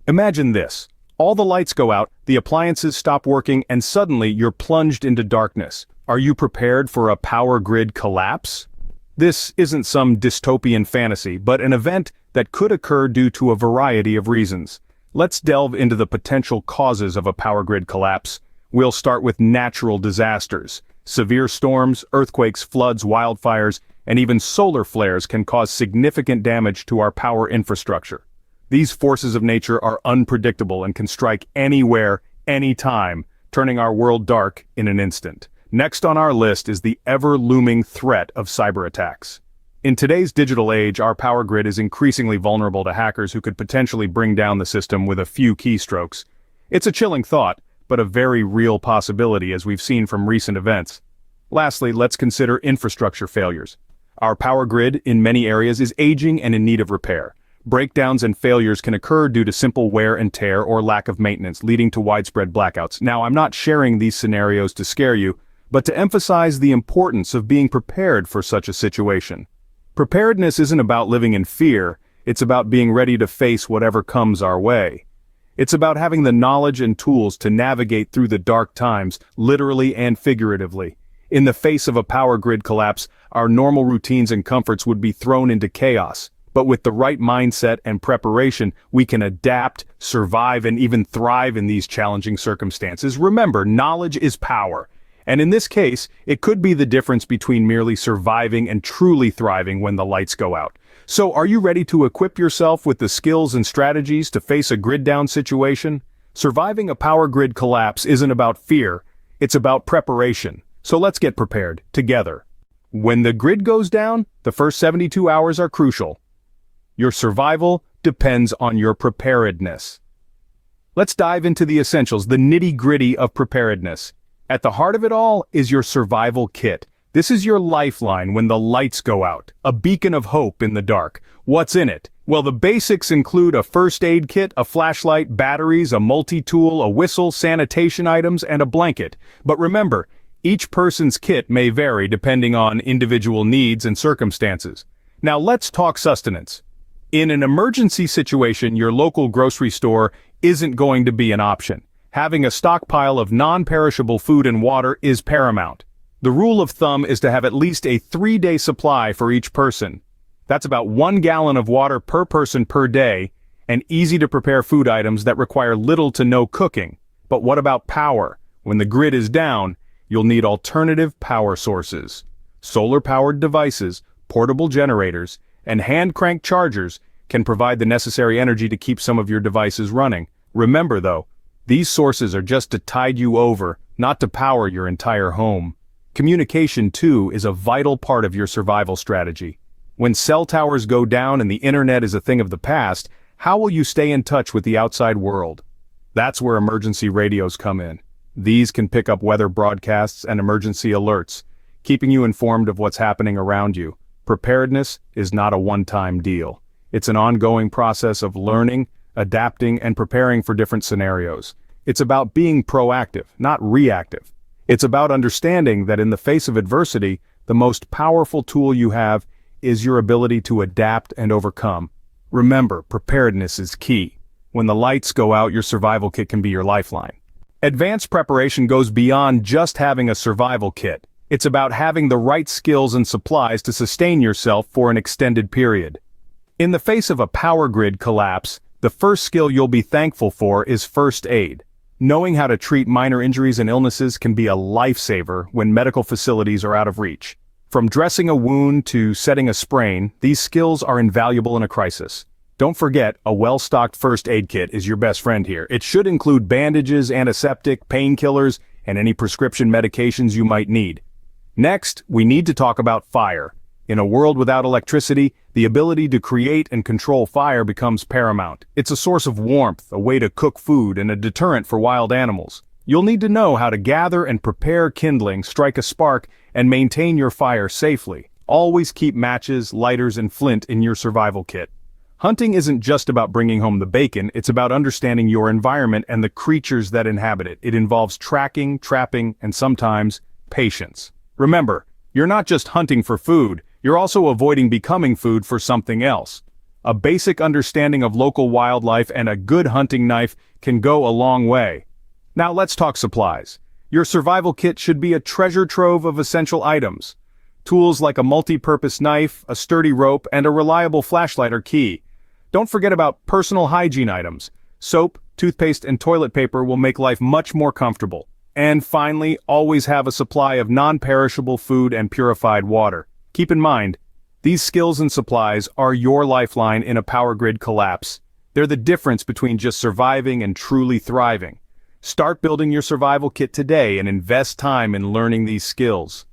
Imagine this. All the lights go out, the appliances stop working, and suddenly you're plunged into darkness. Are you prepared for a power grid collapse? This isn't some dystopian fantasy, but an event that could occur due to a variety of reasons. Let's delve into the potential causes of a power grid collapse. We'll start with natural disasters. Severe storms, earthquakes, floods, wildfires, and even solar flares can cause significant damage to our power infrastructure. These forces of nature are unpredictable and can strike anywhere, anytime, turning our world dark in an instant. Next on our list is the ever-looming threat of cyber attacks. In today's digital age, our power grid is increasingly vulnerable to hackers who could potentially bring down the system with a few keystrokes. It's a chilling thought, but a very real possibility as we've seen from recent events. Lastly, let's consider infrastructure failures. Our power grid, in many areas, is aging and in need of repair. Breakdowns and failures can occur due to simple wear and tear or lack of maintenance, leading to widespread blackouts. Now, I'm not sharing these scenarios to scare you, but to emphasize the importance of being prepared for such a situation. Preparedness isn't about living in fear, it's about being ready to face whatever comes our way. It's about having the knowledge and tools to navigate through the dark times, literally and figuratively. In the face of a power grid collapse, our normal routines and comforts would be thrown into chaos. But with the right mindset and preparation, we can adapt, survive, and even thrive in these challenging circumstances. Remember, knowledge is power. And in this case, it could be the difference between merely surviving and truly thriving when the lights go out. So are you ready to equip yourself with the skills and strategies to face a grid down situation? Surviving a power grid collapse isn't about fear, it's about preparation. So let's get prepared, together. When the grid goes down, the first 72 hours are crucial. Your survival depends on your preparedness. Let's dive into the essentials, the nitty-gritty of preparedness. At the heart of it all is your survival kit. This is your lifeline when the lights go out, a beacon of hope in the dark. What's in it? Well, the basics include a first aid kit, a flashlight, batteries, a multi-tool, a whistle, sanitation items, and a blanket. But remember, each person's kit may vary depending on individual needs and circumstances. Now let's talk sustenance. In an emergency situation, your local grocery store isn't going to be an option. Having a stockpile of non-perishable food and water is paramount. The rule of thumb is to have at least a 3-day supply for each person. That's about 1 gallon of water per person per day, and easy-to-prepare food items that require little to no cooking. But what about power? When the grid is down, you'll need alternative power sources. Solar-powered devices, portable generators, and hand-crank chargers can provide the necessary energy to keep some of your devices running. Remember though, these sources are just to tide you over, not to power your entire home. Communication too is a vital part of your survival strategy. When cell towers go down and the internet is a thing of the past, how will you stay in touch with the outside world? That's where emergency radios come in. These can pick up weather broadcasts and emergency alerts, keeping you informed of what's happening around you. Preparedness is not a one-time deal. It's an ongoing process of learning, adapting, and preparing for different scenarios. It's about being proactive, not reactive. It's about understanding that in the face of adversity, the most powerful tool you have is your ability to adapt and overcome. Remember, preparedness is key. When the lights go out, your survival kit can be your lifeline. Advanced preparation goes beyond just having a survival kit. It's about having the right skills and supplies to sustain yourself for an extended period. In the face of a power grid collapse, the first skill you'll be thankful for is first aid. Knowing how to treat minor injuries and illnesses can be a lifesaver when medical facilities are out of reach. From dressing a wound to setting a sprain, these skills are invaluable in a crisis. Don't forget, a well-stocked first aid kit is your best friend here. It should include bandages, antiseptic, painkillers, and any prescription medications you might need. Next, we need to talk about fire. In a world without electricity, the ability to create and control fire becomes paramount. It's a source of warmth, a way to cook food, and a deterrent for wild animals. You'll need to know how to gather and prepare kindling, strike a spark, and maintain your fire safely. Always keep matches, lighters, and flint in your survival kit. Hunting isn't just about bringing home the bacon, it's about understanding your environment and the creatures that inhabit it. It involves tracking, trapping, and sometimes patience. Remember, you're not just hunting for food, you're also avoiding becoming food for something else. A basic understanding of local wildlife and a good hunting knife can go a long way. Now let's talk supplies. Your survival kit should be a treasure trove of essential items. Tools like a multi-purpose knife, a sturdy rope, and a reliable flashlight are key. Don't forget about personal hygiene items. Soap, toothpaste, and toilet paper will make life much more comfortable. And finally, always have a supply of non-perishable food and purified water. Keep in mind, these skills and supplies are your lifeline in a power grid collapse. They're the difference between just surviving and truly thriving. Start building your survival kit today and invest time in learning these skills.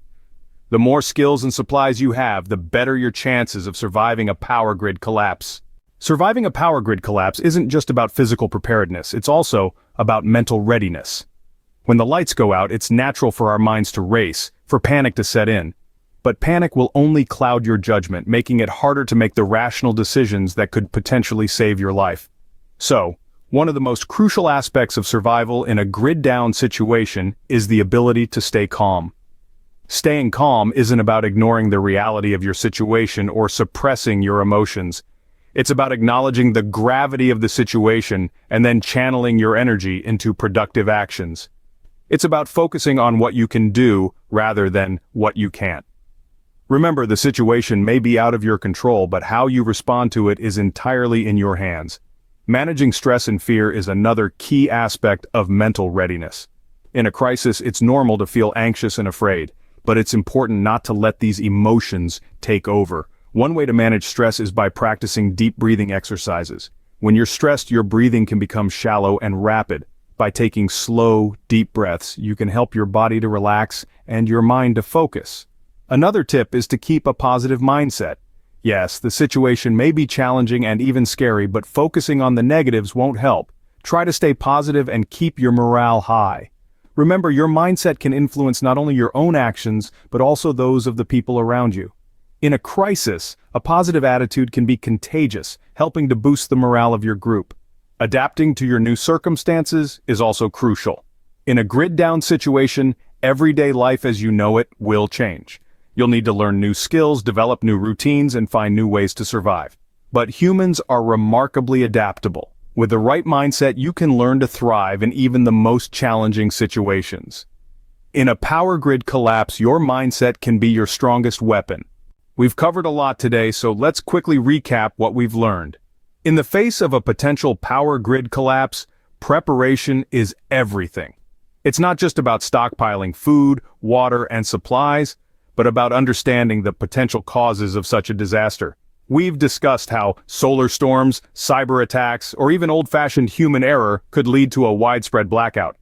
The more skills and supplies you have, the better your chances of surviving a power grid collapse. Surviving a power grid collapse isn't just about physical preparedness, it's also about mental readiness. When the lights go out, it's natural for our minds to race, for panic to set in. But panic will only cloud your judgment, making it harder to make the rational decisions that could potentially save your life. So, one of the most crucial aspects of survival in a grid-down situation is the ability to stay calm. Staying calm isn't about ignoring the reality of your situation or suppressing your emotions. It's about acknowledging the gravity of the situation and then channeling your energy into productive actions. It's about focusing on what you can do rather than what you can't. Remember, the situation may be out of your control, but how you respond to it is entirely in your hands. Managing stress and fear is another key aspect of mental readiness. In a crisis, it's normal to feel anxious and afraid, but it's important not to let these emotions take over. One way to manage stress is by practicing deep breathing exercises. When you're stressed, your breathing can become shallow and rapid. By taking slow, deep breaths, you can help your body to relax and your mind to focus. Another tip is to keep a positive mindset. Yes, the situation may be challenging and even scary, but focusing on the negatives won't help. Try to stay positive and keep your morale high. Remember, your mindset can influence not only your own actions, but also those of the people around you. In a crisis, a positive attitude can be contagious, helping to boost the morale of your group. Adapting to your new circumstances is also crucial. In a grid-down situation, everyday life as you know it will change. You'll need to learn new skills, develop new routines, and find new ways to survive. But humans are remarkably adaptable. With the right mindset, you can learn to thrive in even the most challenging situations. In a power grid collapse, your mindset can be your strongest weapon. We've covered a lot today, so let's quickly recap what we've learned. In the face of a potential power grid collapse, preparation is everything. It's not just about stockpiling food, water, and supplies, but about understanding the potential causes of such a disaster. We've discussed how solar storms, cyber attacks, or even old-fashioned human error could lead to a widespread blackout.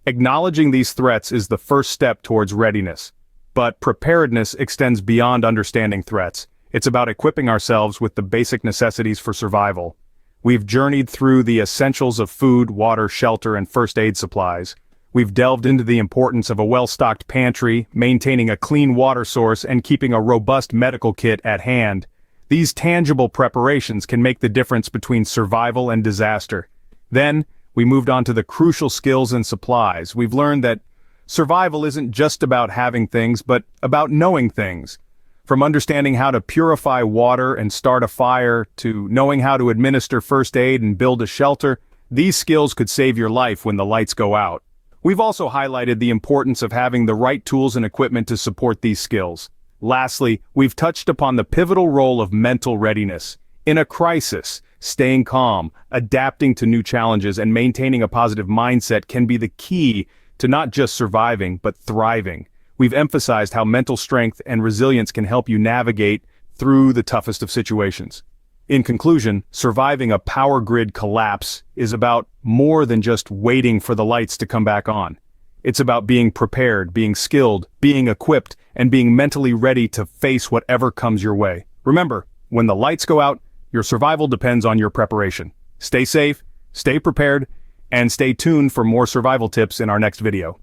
Acknowledging these threats is the first step towards readiness. But preparedness extends beyond understanding threats. It's about equipping ourselves with the basic necessities for survival. We've journeyed through the essentials of food, water, shelter, and first aid supplies. We've delved into the importance of a well-stocked pantry, maintaining a clean water source, and keeping a robust medical kit at hand. These tangible preparations can make the difference between survival and disaster. Then, we moved on to the crucial skills and supplies. We've learned that survival isn't just about having things, but about knowing things. From understanding how to purify water and start a fire, to knowing how to administer first aid and build a shelter, these skills could save your life when the lights go out. We've also highlighted the importance of having the right tools and equipment to support these skills. Lastly, we've touched upon the pivotal role of mental readiness. In a crisis, staying calm, adapting to new challenges, and maintaining a positive mindset can be the key to not just surviving, but thriving. We've emphasized how mental strength and resilience can help you navigate through the toughest of situations. In conclusion, surviving a power grid collapse is about more than just waiting for the lights to come back on. It's about being prepared, being skilled, being equipped, and being mentally ready to face whatever comes your way. Remember, when the lights go out, your survival depends on your preparation. Stay safe, stay prepared, and stay tuned for more survival tips in our next video.